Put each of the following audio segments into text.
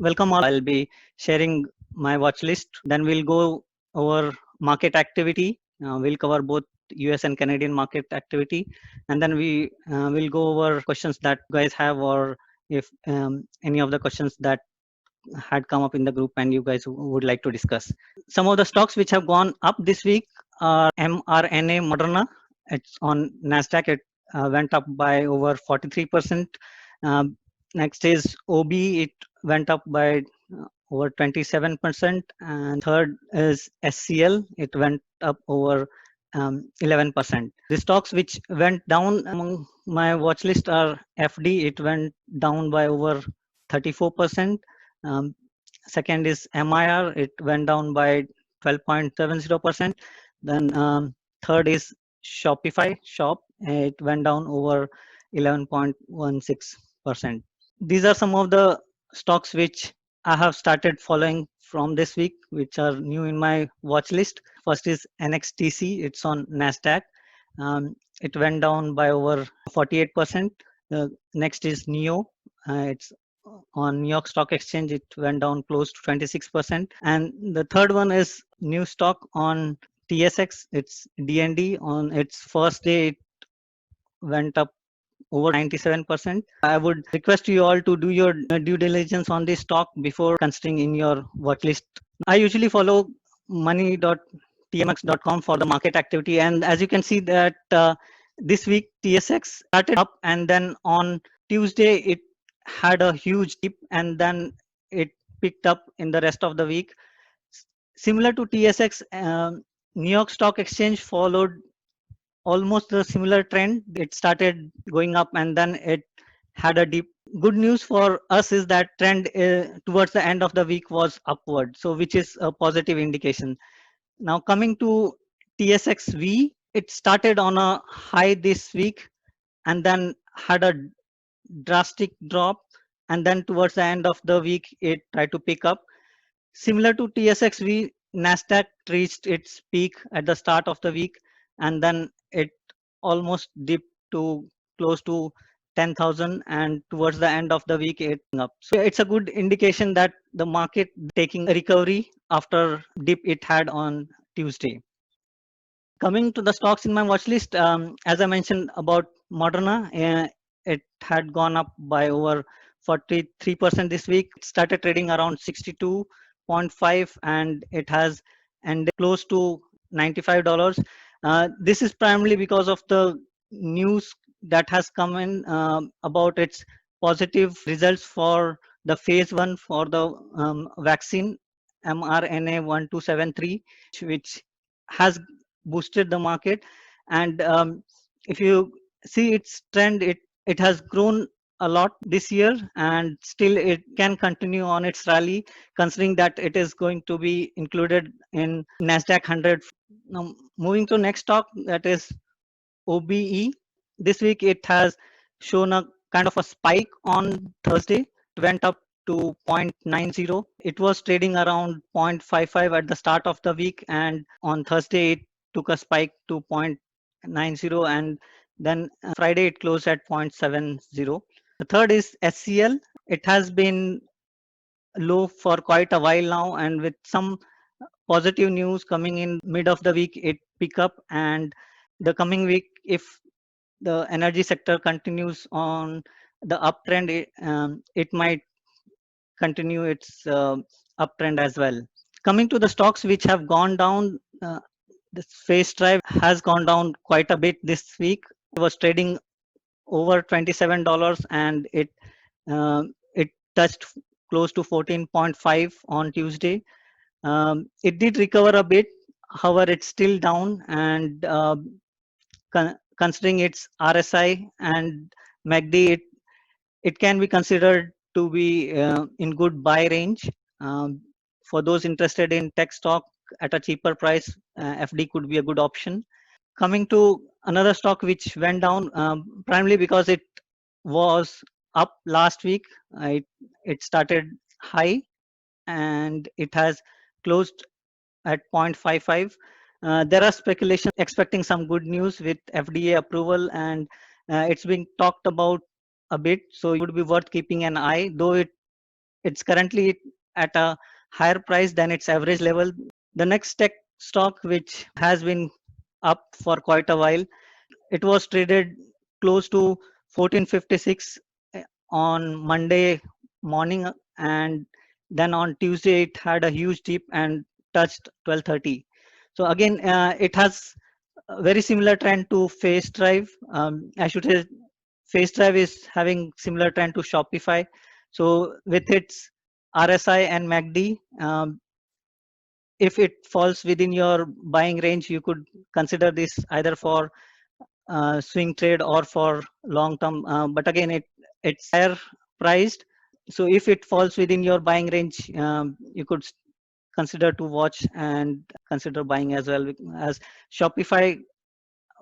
Welcome all. I'll be sharing my watch list. Then we'll go over market activity. We'll cover both US and Canadian market activity. And then we will go over questions that you guys have, or if any of the questions that had come up in the group and you guys would like to discuss. Some of the stocks which have gone up this week are mRNA Moderna. It's on NASDAQ. It went up by over 43%. Next is OB. It went up by over 27%. And third is SCL. It went up over 11%. The stocks which went down among my watch list are FD. It went down by over 34%. Second is MIR. It went down by 12.70%. Then third is Shopify. Shop. It went down over 11.16%. These are some of the stocks which I have started following from this week, which are new in my watch list. First is NXTC. It's on NASDAQ. It went down by over 48%. Next is NEO. It's on New York Stock Exchange. It went down close to 26%. And the third one is new stock on TSX. It's DND. On its first day, it went up over 97%. I would request you all to do your due diligence on this stock before considering in your watch list. I usually follow money.tmx.com for the market activity, and as you can see that this week TSX started up, and then on Tuesday it had a huge dip, and then it picked up in the rest of the week. Similar to TSX, New York Stock Exchange followed almost the similar trend. It started going up and then it had a dip. Good news for us is that trend towards the end of the week was upward, so which is a positive indication. Now coming to TSXV, it started on a high this week and then had a drastic drop, and then towards the end of the week it tried to pick up. Similar to TSXV, Nasdaq reached its peak at the start of the week, and then it almost dipped to close to 10,000, and towards the end of the week it up. So it's a good indication that the market taking a recovery after dip it had on Tuesday. Coming to the stocks in my watch list, as I mentioned about Moderna, it had gone up by over 43% this week. It started trading around 62.5 and it has ended close to $95. This is primarily because of the news that has come in about its positive results for the phase 1 for the vaccine mRNA 1273, which has boosted the market. And if you see its trend, it has grown a lot this year, and still it can continue on its rally, considering that it is going to be included in Nasdaq 100. Now moving to next stock, that is OBE. This week it has shown a kind of a spike on Thursday. It went up to 0.90. It was trading around 0.55 at the start of the week, and on Thursday it took a spike to 0.90, and then Friday it closed at 0.70. The third is SCL. It has been low for quite a while now, and with some positive news coming in mid of the week it pick up, and the coming week, if the energy sector continues on the uptrend, it might continue its uptrend as well. Coming to the stocks which have gone down, this Face Drive has gone down quite a bit this week. It was trading over $27 and it touched close to 14.5 on Tuesday. It did recover a bit, however it's still down, and considering its RSI and MACD, it can be considered to be in good buy range. For those interested in tech stock at a cheaper price, FD could be a good option. Coming to another stock which went down, primarily because it was up last week. It started high and it has closed at 0.55. There are speculations expecting some good news with FDA approval, and it's being talked about a bit, so it would be worth keeping an eye, though it it's currently at a higher price than its average level. The next tech stock, which has been up for quite a while, it was traded close to 1456 on Monday morning, and then on Tuesday it had a huge dip and touched 1230. So again, it has a very similar trend to Face Drive. I should say Face Drive is having similar trend to Shopify. So with its RSI and MACD, if it falls within your buying range, you could consider this either for swing trade or for long term. But again, it's higher priced. So if it falls within your buying range, you could consider to watch and consider buying as well. As Shopify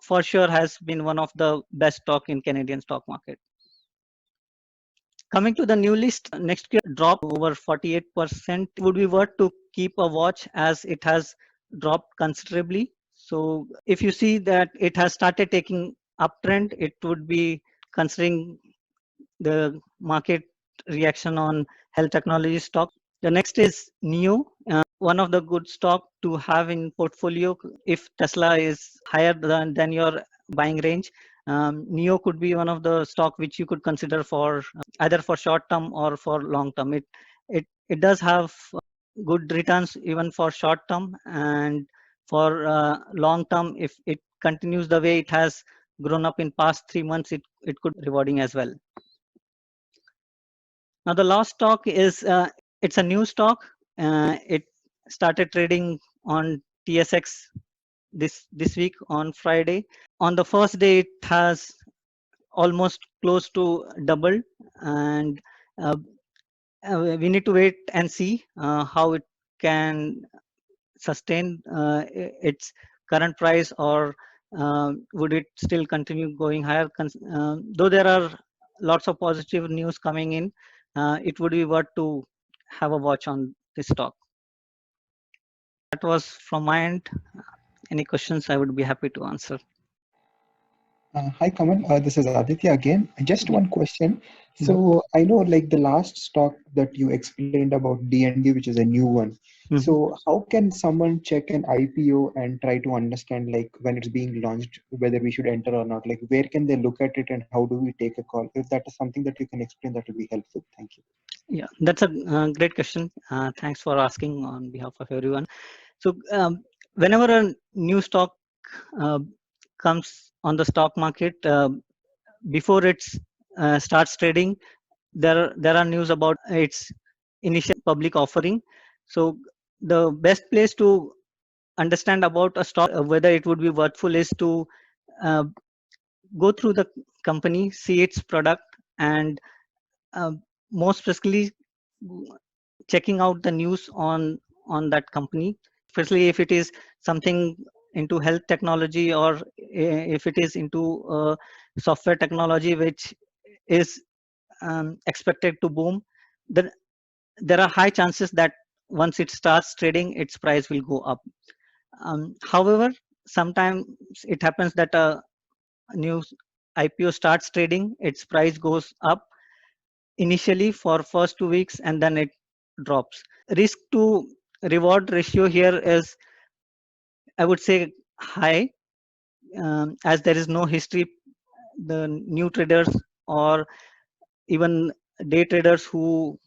for sure has been one of the best stock in Canadian stock market. Coming to the new list, next year drop over 48%. Would be worth to keep a watch as it has dropped considerably. So if you see that it has started taking uptrend, it would be considering the market reaction on health technology stock. The next is NIO, one of the good stock to have in portfolio if Tesla is higher than your buying range. NIO could be one of the stock which you could consider for either for short term or for long term. It does have good returns even for short term, and for long term, if it continues the way it has grown up in past 3 months, it could be rewarding as well. Now the last stock is it's a new stock. It started trading on TSX this week on Friday. On the first day, it has almost close to doubled, and we need to wait and see how it can sustain its current price, or would it still continue going higher. Though there are lots of positive news coming in, it would be worth to have a watch on this stock. That was from my end. Any questions, I would be happy to answer. Hi, Kamal. This is Aditya again. Just one question. So I know like the last stock that you explained about DND, which is a new one. So how can someone check an IPO and try to understand like when it's being launched, whether we should enter or not? Like where can they look at it and how do we take a call? If that is something that you can explain, that would be helpful. Thank you. Yeah, that's a great question. Thanks for asking on behalf of everyone. So whenever a new stock comes on the stock market, before it starts trading, there are news about its initial public offering. So the best place to understand about a stock, whether it would be worthful, is to uh, go through the company, see its product, and most specifically checking out the news on that company, especially if it is something into health technology, or if it is into software technology which is expected to boom. Then there are high chances that once it starts trading, its price will go up. However, sometimes it happens that a new IPO starts trading, its price goes up initially for first 2 weeks, and then it drops. Risk to reward ratio here is, I would say, high, as there is no history. The new traders or even day traders who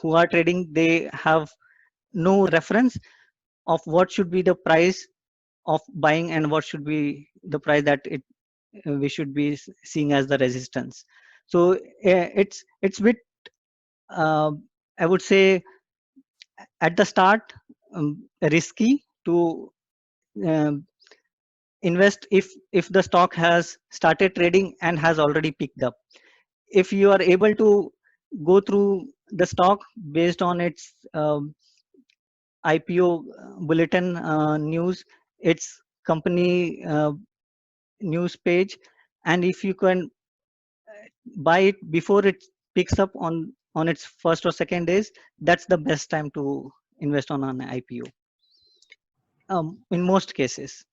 are trading, they have no reference of what should be the price of buying and what should be the price that we should be seeing as the resistance. So it's bit, I would say, at the start, risky to um, invest if the stock has started trading and has already picked up. If you are able to go through the stock based on its IPO bulletin news, its company news page, and if you can buy it before it picks up on its first or second days, that's the best time to invest on an IPO, in most cases.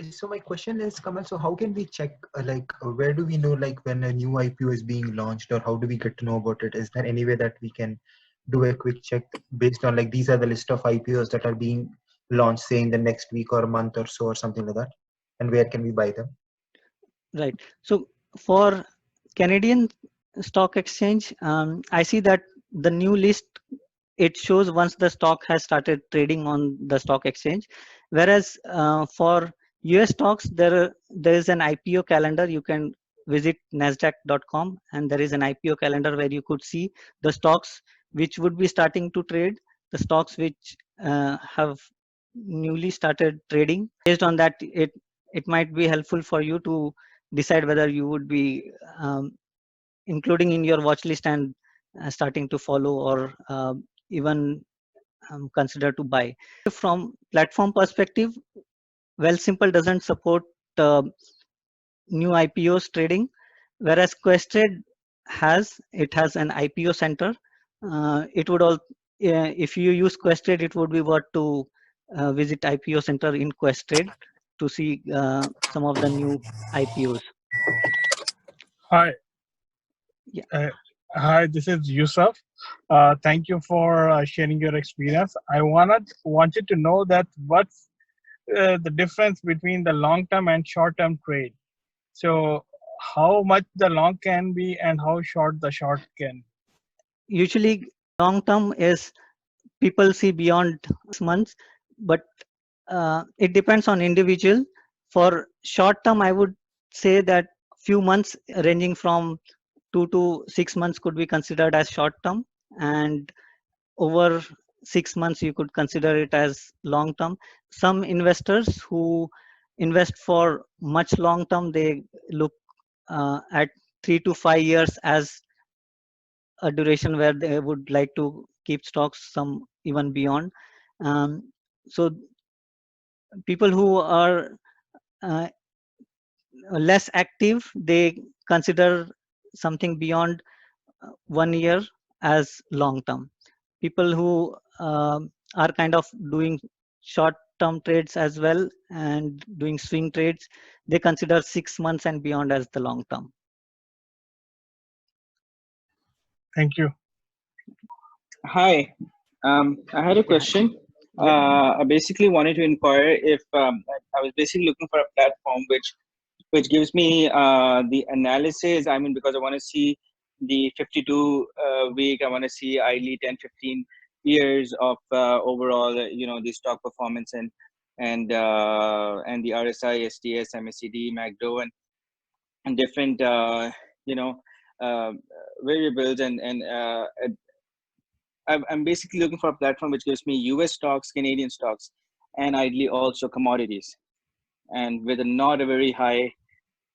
So my question is, Kamal, so how can we check, where do we know, like, when a new IPO is being launched, or how do we get to know about it? Is there any way that we can do a quick check based on, like, these are the list of IPOs that are being launched, say, in the next week or a month or so, or something like that? And where can we buy them? Right. So for Canadian Stock Exchange, I see that the new list, it shows once the stock has started trading on the stock exchange, whereas for US stocks, there is an IPO calendar. You can visit nasdaq.com, and there is an IPO calendar where you could see the stocks which would be starting to trade, the stocks which have newly started trading. Based on that, it might be helpful for you to decide whether you would be including in your watch list and starting to follow, or even consider to buy. From platform perspective, Wealthsimple doesn't support uh, new IPOs trading, whereas Questrade has an IPO center. It would all if you use Questrade, it would be worth to visit IPO center in Questrade to see some of the new IPOs. Hi, Yeah. hi. This is Yusuf. Thank you for sharing your experience. I wanted to know that what's the difference between the long-term and short-term trade. So, how much the long can be and how short the short can. Usually, long term is people see beyond 6 months, but it depends on individual. For short term, I would say that few months ranging from 2 to 6 months could be considered as short term, and over 6 months you could consider it as long term. Some investors who invest for much long term, they look at 3 to 5 years as a duration where they would like to keep stocks, some even beyond. So people who are uh, less active, they consider something beyond 1 year as long term. People who are kind of doing short term trades as well and doing swing trades, they consider 6 months and beyond as the long term. Thank you. Hi, I had a question. I basically wanted to inquire if I was basically looking for a platform which gives me the analysis. I mean, because I want to see the 52 week, I want to see ideally 10, 15 years of overall, the stock performance and the RSI, STS, MACD, MACD, and different you know uh, variables and I'm basically looking for a platform which gives me US stocks, Canadian stocks, and ideally also commodities, and with a not a very high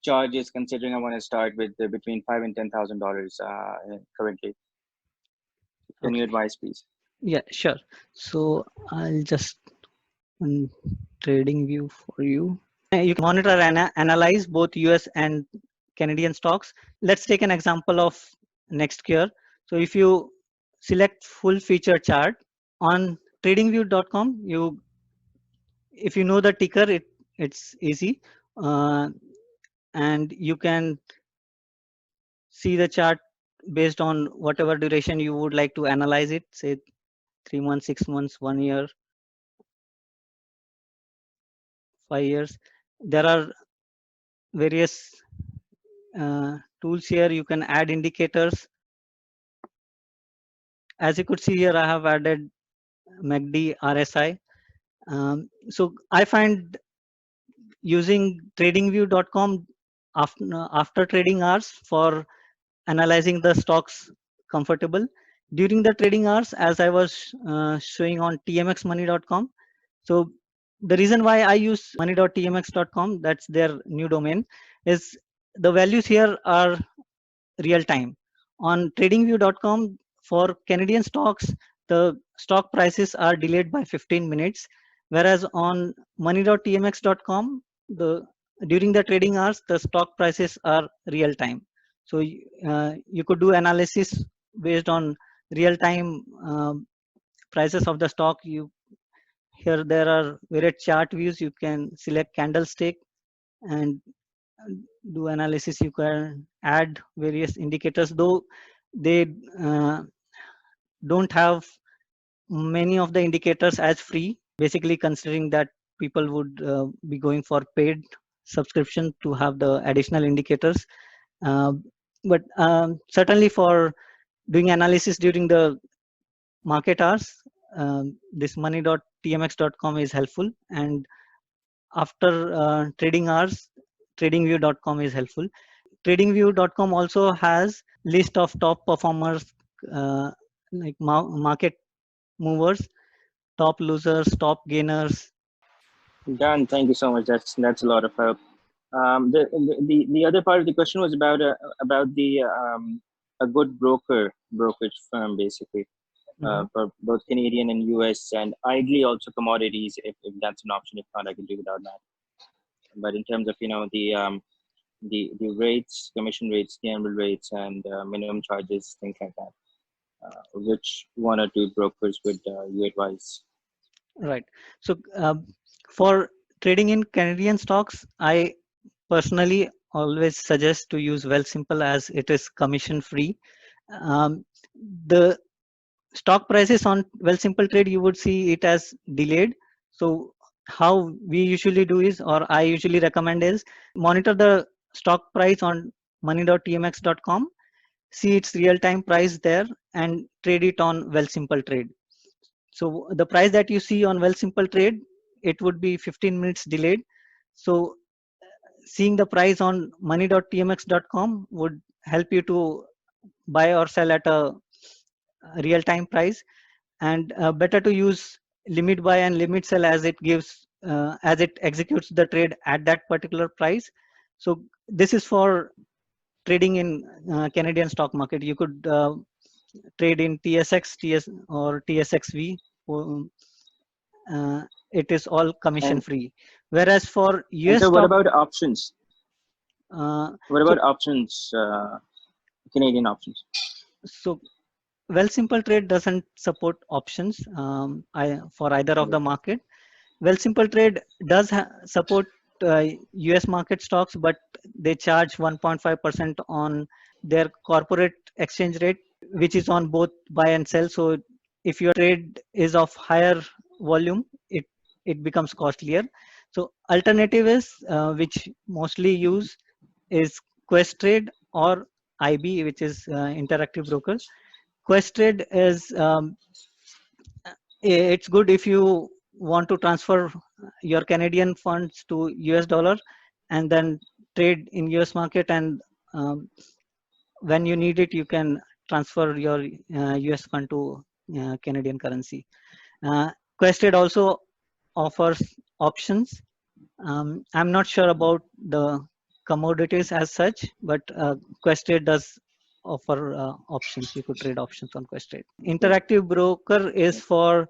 charges, considering I want to start with between $5,000 and $10,000 currently. Can you advise, please? Yeah, sure. So I'll just trading view for you. You can monitor and analyze both US and Canadian stocks. Let's take an example of NextCure. So if you select full feature chart on tradingview.com, if you know the ticker, it's easy, and you can see the chart based on whatever duration you would like to analyze it, say 3 months, 6 months, 1 year, 5 years. There are various tools here. You can add indicators. As you could see here, I have added MACD, RSI. So I find using tradingview.com after trading hours for analyzing the stocks comfortable. During the trading hours, as I was showing on tmxmoney.com. So the reason why I use money.tmx.com, that's their new domain, is the values here are real time. On tradingview.com, for Canadian stocks, the stock prices are delayed by 15 minutes, whereas on money.tmx.com, the during the trading hours, the stock prices are real time. So you could do analysis based on real time prices of the stock. Here there are various chart views. You can select candlestick and do analysis. You can add various indicators, though they don't have many of the indicators as free, basically considering that people would be going for paid subscription to have the additional indicators. But certainly for doing analysis during the market hours, this money.tmx.com is helpful, and after trading hours, tradingview.com is helpful. Tradingview.com also has list of top performers, like market movers, top losers, top gainers. Done. Thank you so much. That's a lot of help. The other part of the question was about the a good brokerage firm, basically, for both Canadian and US, and ideally also commodities if that's an option. If not, I can do without that. But in terms of the rates, commission rates, gamble rates, and minimum charges, things like that, which one or two brokers would you advise? Right. So for trading in Canadian stocks, I personally always suggest to use Wealthsimple as it is commission free. The stock prices on Wealthsimple Trade, you would see it as delayed. So how we usually do is, or I usually recommend is, monitor the stock price on money.tmx.com, see its real-time price there, and trade it on Wealthsimple Trade. So the price that you see on Wealthsimple Trade, it would be 15 minutes delayed. So seeing the price on money.tmx.com would help you to buy or sell at a real-time price, and better to use limit buy and limit sell as it gives as it executes the trade at that particular price. So this is for trading in Canadian stock market. You could trade in TSX, or TSXV. It is all commission free. Whereas for US so what stock, about options? What about options? Canadian options. So Wealthsimple Trade doesn't support options for either of the market. Wealthsimple Trade does support US market stocks, but they charge 1.5% on their corporate exchange rate, which is on both buy and sell. So if your trade is of higher volume, it becomes costlier. So alternative is which mostly use is Questrade or IB, which is Interactive Brokers. Questrade is it's good if you want to transfer your Canadian funds to US dollar and then trade in US market, and when you need it, you can transfer your US fund to Canadian currency. Questrade also offers options. I'm not sure about the commodities as such, but Questrade does offer options. You could trade options on Questrade. Interactive Broker is for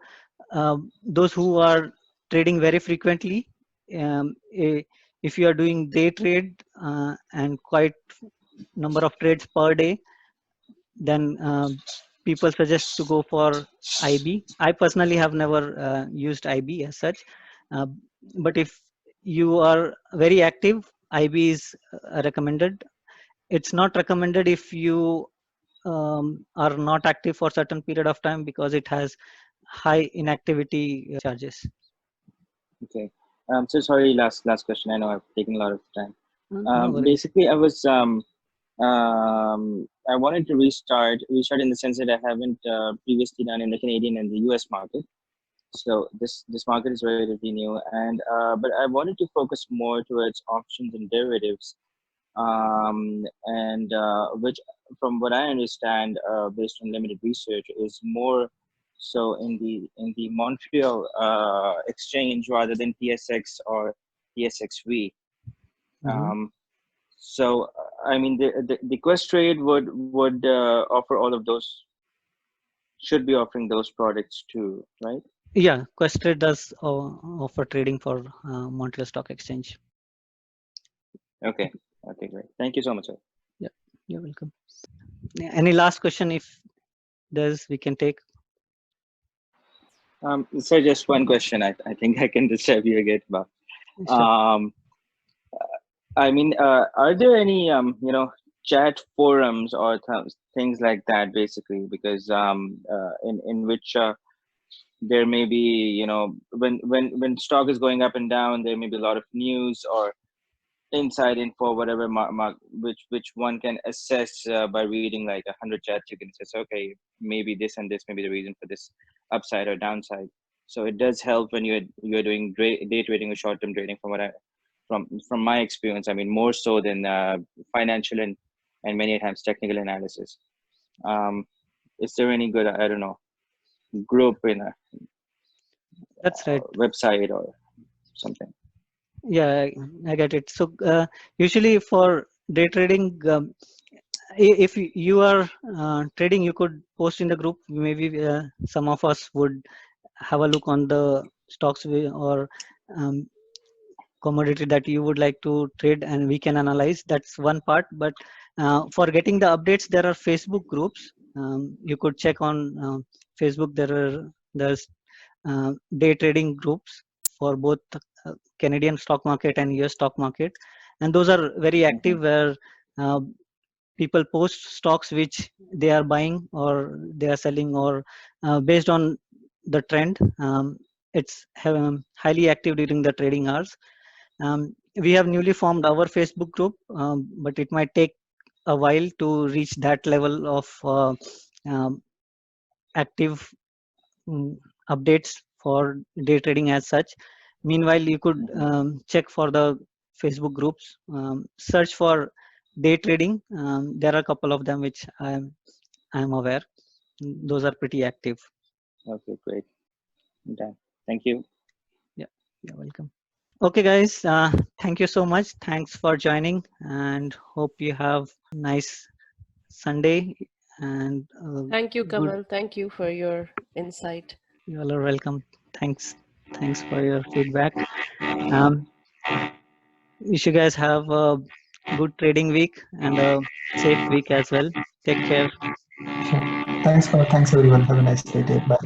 those who are trading very frequently. If you are doing day trade and quite number of trades per day, then people suggest to go for IB. I personally have never used IB as such, but if you are very active, IB is recommended. It's not recommended if you are not active for certain period of time, because it has high inactivity charges. Okay. So sorry, last question. I know I've taken a lot of time. No worries. Basically, I wanted to restart in the sense that I haven't previously done in the Canadian and the US market. So this market is relatively new, and but I wanted to focus more towards options and derivatives, and which, from what I understand, based on limited research, is more so in the Montreal exchange rather than TSX or TSXV. So I mean, the Questrade would offer all of those, should be offering those products too, right? Yeah, Questrade does offer trading for Montreal Stock Exchange. Okay, great. Thank you so much, sir. Yeah, you're welcome. Any last question? If there's, we can take. So just one question. I think I can disturb you again about. Sure. Um, I mean, are there any chat forums or things like that basically? Because in which there may be, when stock is going up and down, there may be a lot of news or inside info, whatever, which one can assess by reading like 100 chats. You can assess, okay, maybe this and this may be the reason for this upside or downside. So it does help when you're doing day trading or short term trading. From my experience, I mean, more so than financial and many times technical analysis. Is there any good, I don't know, group in a That's right. website or something? Yeah, I get it. So usually for day trading, if you are trading, you could post in the group. Maybe some of us would have a look on the stocks or um, commodity that you would like to trade, and we can analyze. That's one part. But for getting the updates, there are Facebook groups. You could check on Facebook. There's day trading groups for both Canadian stock market and US stock market, and those are very active, where uh, people post stocks which they are buying or they are selling, or based on the trend. It's highly active during the trading hours. We have newly formed our Facebook group, but it might take a while to reach that level of um, active updates for day trading as such. Meanwhile, you could check for the Facebook groups, search for day trading. There are a couple of them which I'm aware. Those are pretty active. Okay, great. Done. Thank you. Yeah, you're welcome. Okay, guys, thank you so much. Thanks for joining, and hope you have a nice Sunday. And Thank you, good. Kamal. Thank you for your insight. You all are welcome. Thanks for your feedback. Wish you guys have a good trading week and a safe week as well. Take care. Sure. Thanks everyone. Have a nice day. Bye.